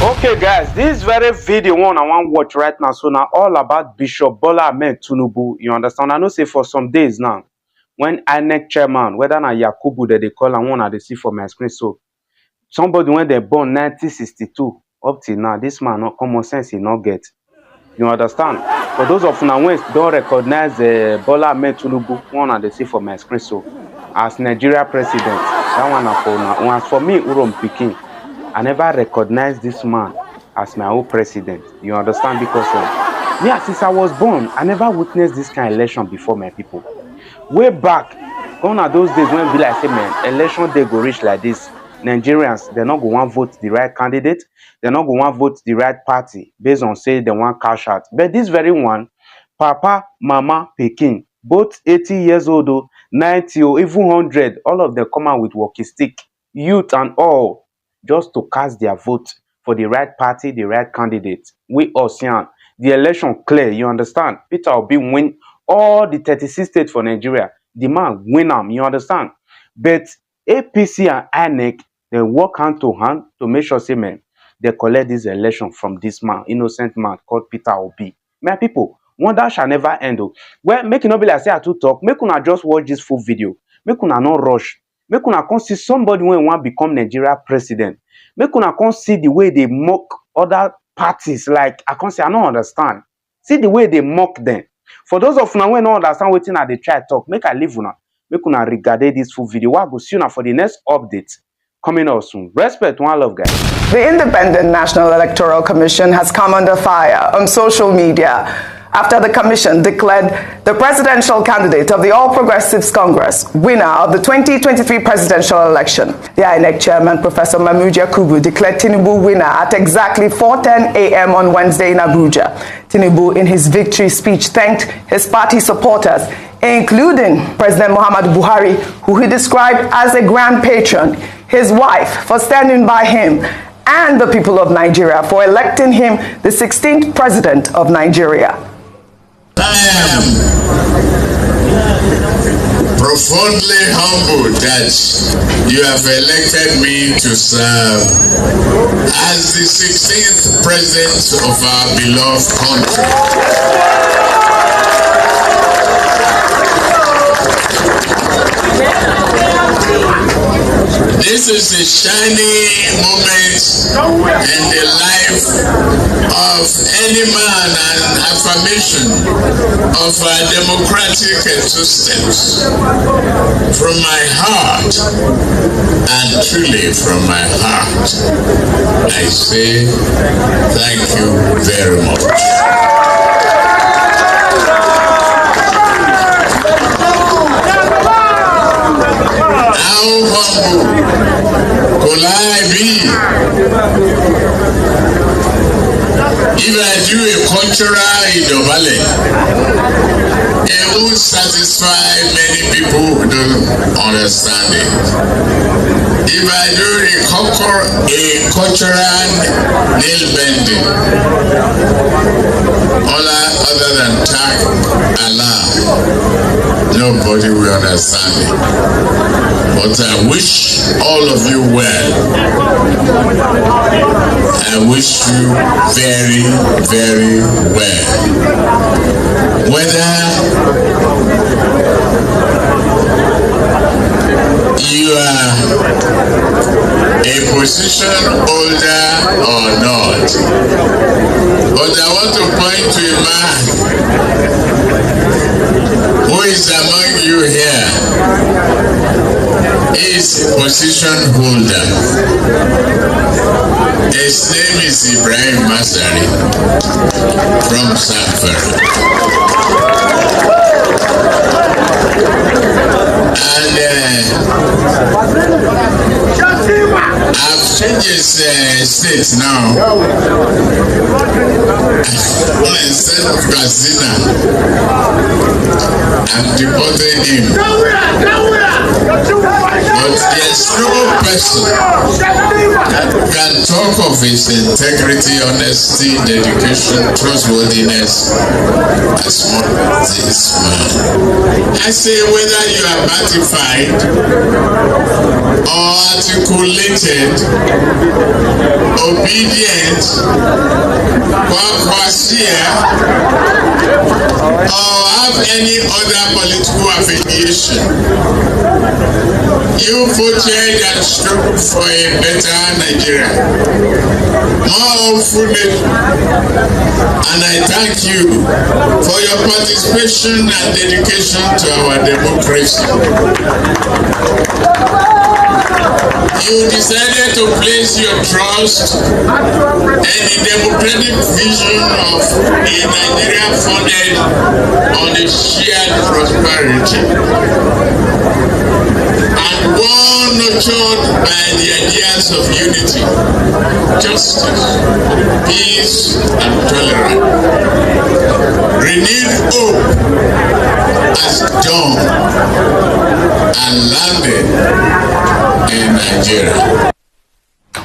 Okay guys, this very video one I want to watch right now, so now all about Bishop Bølà Ahmêd Tïñūbū. You understand? I know say for some days now, when INEC chairman, whether na Yakubu that they call and one I see for my screen, so somebody when they born 1962 up till now, this man not common sense he not get. You understand? For those of now when don't recognize Bølà Ahmêd Tïñūbū, one I see for my screen, so as Nigeria president, that one for now. As for me, Urom Pikin, I never recognized this man as my own president. You understand? Because me, since I was born, I never witnessed this kind of election before, my people. Way back, gone are those days when be like say, man, election day go reach like this. Nigerians, they're not going to vote the right candidate. They're not going to vote the right party based on say they want cash out. But this very one, Papa, Mama, Peking, both 80 years old, 90 or even 100, all of them come out with walkie stick, youth and all, just to cast their vote for the right party, the right candidate. We Ocean, the election clear, you understand? Peter Obi win all the 36 states for Nigeria. The man win them, you understand? But APC and INEC, they work hand to hand to make sure, say, man, they collect this election from this man, innocent man called Peter Obi. My people, wonder shall never end. Well, make it not be like say I to talk. Make una just watch this full video. Make una not rush. Make una come see somebody when want become Nigeria president. Make una come see the way they mock other parties. Like I can't say I don't understand. See the way they mock them. For those of una when don't understand what they try to talk, make I leave una. Make una regard this full video. What go see una for the next update coming out soon. Respect, one love, guys. The Independent National Electoral Commission has come under fire on social media after the commission declared the presidential candidate of the All Progressives Congress winner of the 2023 presidential election. The INEC chairman, Professor Mahmoud Yakubu, declared Tïñūbū winner at exactly 4:10 a.m. on Wednesday in Abuja. Tïñūbū, in his victory speech, thanked his party supporters, including President Muhammadu Buhari, who he described as a grand patron, his wife for standing by him, and the people of Nigeria for electing him the 16th president of Nigeria. I am profoundly humbled that you have elected me to serve as the 16th president of our beloved country. This is a shining moment in the life of any man and affirmation of our democratic existence. From my heart, and truly from my heart, I say thank you very much. Could I be? If I do a cultural idobale, it will satisfy many people who don't understand it. If I do a cultural nail bending, other than tag Allah, nobody will understand it. But I wish all of you well. I wish you very, very well. Whether you are a position holder or not, but I want to point to a man who is among you here. He is a position holder. His name is Ibrahim Masari from Sanford. And I've changed his state now. Instead of Gazina, I'm deporting him. But there's no person can talk of his integrity, honesty, dedication, trustworthiness as much as this man. I say whether you are ratified or articulated, obedient, or have any other political affiliation, you voted and struggled for a better Nigeria, more hopeful nation, and I thank you for your participation and dedication to our democracy. You decided to place your trust in the democratic vision of a Nigeria founded on a shared prosperity and one nurtured by the ideas of unity, justice, peace, and tolerance. Renewed hope has dawned and landed in Nigeria.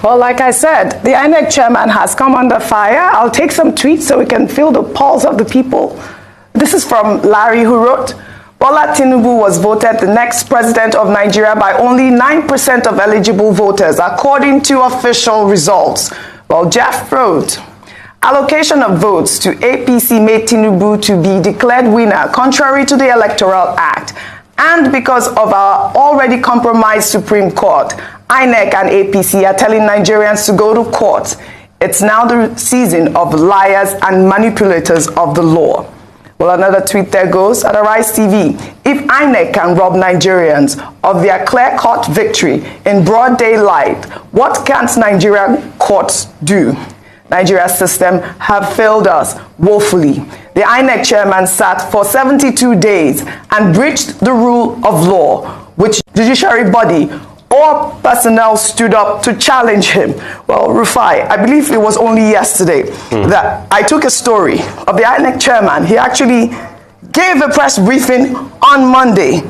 Well, like I said, the INEC chairman has come under fire. I'll take some tweets so we can feel the pulse of the people. This is from Larry, who wrote, Bølà Tïñūbū was voted the next president of Nigeria by only 9% of eligible voters, according to official results. Well, Jeff wrote, allocation of votes to APC made Tïñūbū to be declared winner, contrary to the Electoral Act. And because of our already compromised Supreme Court, INEC and APC are telling Nigerians to go to court. It's now the season of liars and manipulators of the law. Well, another tweet there goes, at Arise TV, if INEC can rob Nigerians of their clear-cut victory in broad daylight, what can't Nigerian courts do? Nigeria's system have failed us woefully. The INEC chairman sat for 72 days and breached the rule of law, which judiciary body or personnel stood up to challenge him. Well, Rufai, I believe it was only yesterday that I took a story of the INEC chairman. He actually gave a press briefing on Monday,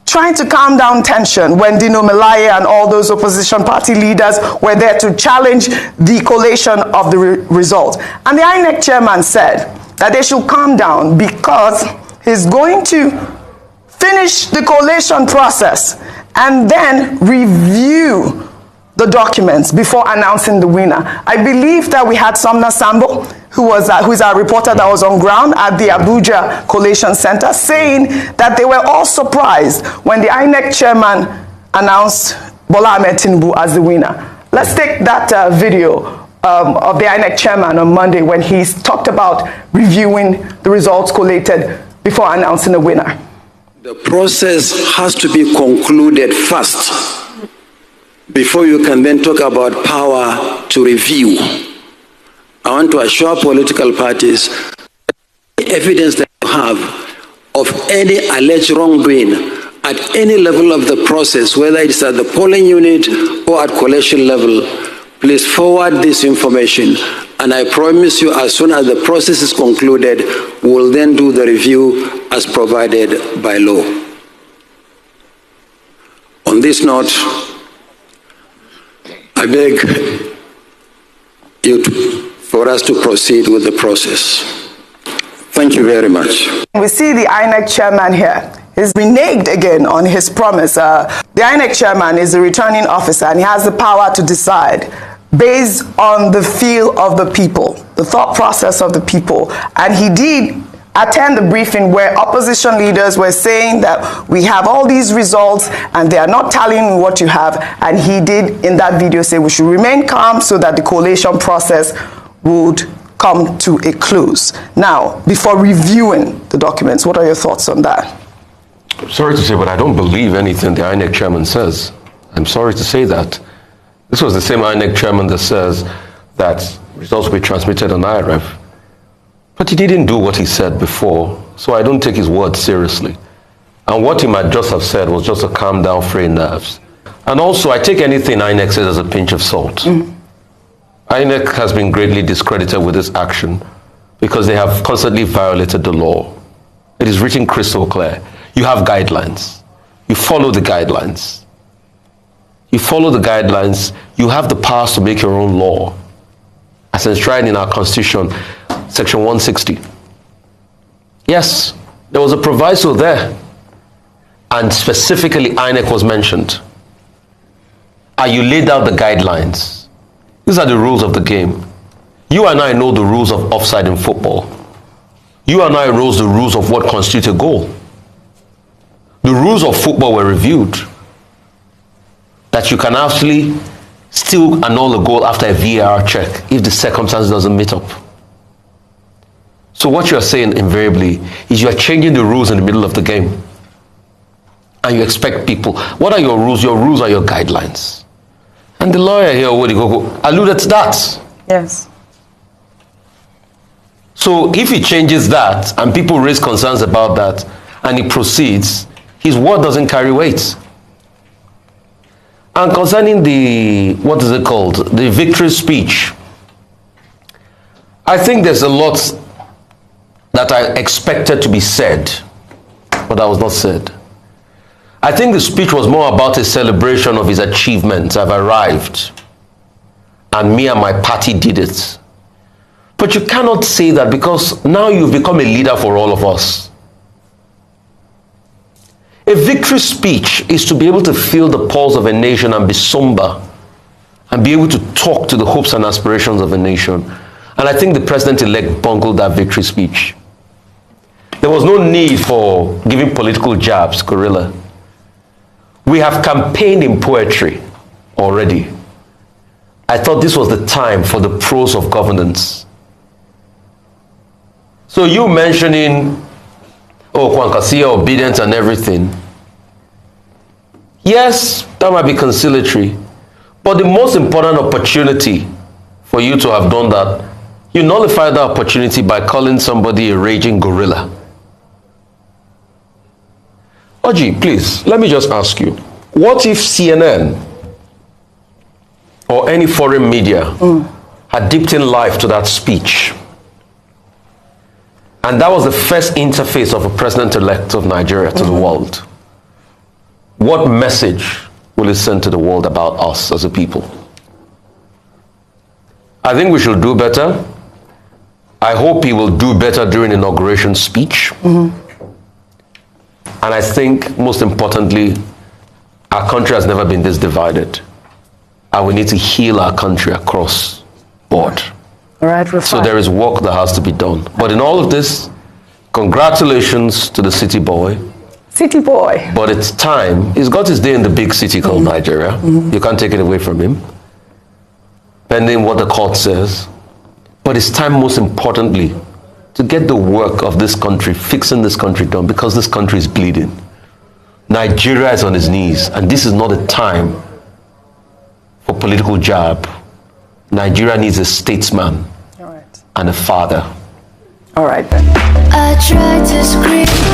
trying to calm down tension when Dino Melaye and all those opposition party leaders were there to challenge the collation of the result. And the INEC chairman said that they should calm down because he's going to finish the collation process and then review the documents before announcing the winner. I believe that we had Sumner Sambo, who is our reporter that was on ground at the Abuja Collation Center, saying that they were all surprised when the INEC chairman announced Bølà Ahmêd Tïñūbū as the winner. Let's take that video of the INEC chairman on Monday when he talked about reviewing the results collated before announcing the winner. The process has to be concluded first before you can then talk about power to review. I want to assure political parties the evidence that you have of any alleged wrongdoing at any level of the process, whether it's at the polling unit or at collation level, please forward this information. And I promise you, as soon as the process is concluded, we'll then do the review as provided by law. On this note, I beg you for us to proceed with the process. Thank you very much. We see the INEC chairman here. He's reneged again on his promise. The INEC chairman is the returning officer and he has the power to decide based on the feel of the people, the thought process of the people. And he did attend the briefing where opposition leaders were saying that we have all these results and they are not tallying with what you have. And he did in that video say we should remain calm so that the collation process would come to a close. Now, before reviewing the documents, what are your thoughts on that? Sorry to say, but I don't believe anything the INEC chairman says. I'm sorry to say that. This was the same INEC chairman that says that results will be transmitted on IRF. But he didn't do what he said before, so I don't take his word seriously. And what he might just have said was just to calm down frayed nerves. And also, I take anything INEC says as a pinch of salt. INEC has been greatly discredited with this action because they have constantly violated the law. It is written crystal clear. You have guidelines. you follow the guidelines. You follow the guidelines, you have the powers to make your own law, as enshrined in our Constitution, Section 160. Yes, there was a proviso there, and specifically INEC was mentioned. And you laid out the guidelines. These are the rules of the game. You and I know the rules of offside in football. You and I know the rules of what constitutes a goal. The rules of football were reviewed. That you can actually still annul a goal after a VAR check if the circumstance doesn't meet up. So what you're saying invariably is you're changing the rules in the middle of the game. And you expect people, what are your rules? Your rules are your guidelines. And the lawyer here, alluded to that. Yes. So if he changes that and people raise concerns about that and he proceeds, his word doesn't carry weight. And concerning the, what is it called? The victory speech. I think there's a lot that I expected to be said, but that was not said. I think the speech was more about a celebration of his achievements. I've arrived, and me and my party did it. But you cannot say that because now you've become a leader for all of us. A victory speech is to be able to feel the pulse of a nation and be somber and be able to talk to the hopes and aspirations of a nation. And I think the president-elect bungled that victory speech. There was no need for giving political jabs, Gorilla. We have campaigned in poetry already. I thought this was the time for the prose of governance. So you mentioning, Kwankasiya, obedience and everything. Yes, that might be conciliatory. But the most important opportunity for you to have done that, you nullified that opportunity by calling somebody a raging gorilla. Oji, please, let me just ask you, what if CNN or any foreign media had dipped in life to that speech? And that was the first interface of a president-elect of Nigeria to the world. What message will it send to the world about us as a people? I think we should do better. I hope he will do better during inauguration speech. And I think, most importantly, our country has never been this divided. And we need to heal our country across board. All right, so there is work that has to be done. But in all of this, congratulations to the city boy. City boy. But it's time. He's got his day in the big city called Nigeria. You can't take it away from him, pending what the court says. But it's time, most importantly, to get the work of this country, fixing this country done, because this country is bleeding. Nigeria is on its knees, and this is not a time for political jab. Nigeria needs a statesman and a father. All right, then. I tried to scream.